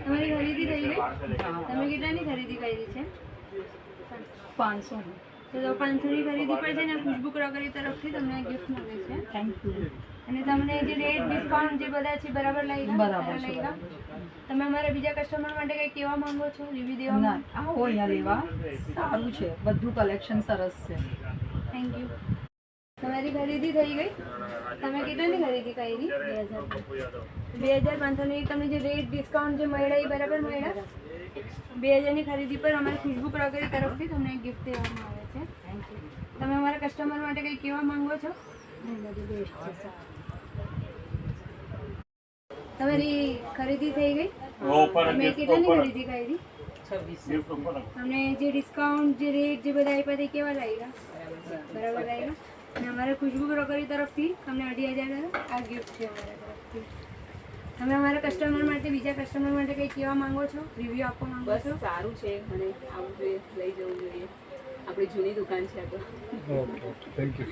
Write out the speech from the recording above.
તમારી ખરીદી થઈ ગઈ? તમે કેટલાની ખરીદી કરી છે? 500 તો 500ની ખરીદી પર છે ને ખુશ્બુ ક્રોકરી તરફથી તમને ગિફ્ટ મળે છે. Thank you. અને તમને જે રેટ ડિસ્કાઉન્ટ જે બધા છે બરાબર લાગ્યા? બરાબર છે. તમે અમારા બીજા કસ્ટમર માટે કંઈ કહેવા માંગો છો? રિવ્યુ દેવા ના, આવો અહીંયા લેવા સારું છે, બધું કલેક્શન સરસ છે. Thank you. તમારી ખરીદી થઈ ગઈ? તમે કેટલાની ખરીદી કરી? 2500ની. તમને જે રેટ ડિસ્કાઉન્ટ જે મળ્યા એ બરાબર મળ્યા? 2000ની ખરીદી પર અમારી ખુશ્બુ ક્રોકરી તરફથી તમને એક ગિફ્ટ દેવામાં આવે છે. Thank you. તમે અમારા કસ્ટમર માટે કંઈ કહેવા માંગો છો? બધું બેસ્ટ છે. તમારી ખરીદી થઈ ગઈ? તમે કેટલાની ખરીદી કરી? 26. તમને જે ડિસ્કાઉન્ટ જે રેટ જે બધા આપ્યા તે કેવા લાગ્યા? બરાબર લાગ્યા? અને અમારા ખુશ્બુ ક્રોકરી તરફથી તમને 25,000 આ ગિફ્ટ છે અમારા તરફથી. તમે અમારા કસ્ટમર માટે બીજા કસ્ટમર માટે કંઈ કહેવા માંગો છો? રિવ્યૂ આપવા માંગો બસ છો? સારું છે, મને આવું જોઈએ, લઈ જવું જોઈએ. આપણી જૂની દુકાન છે આ તો. Okay, thank you.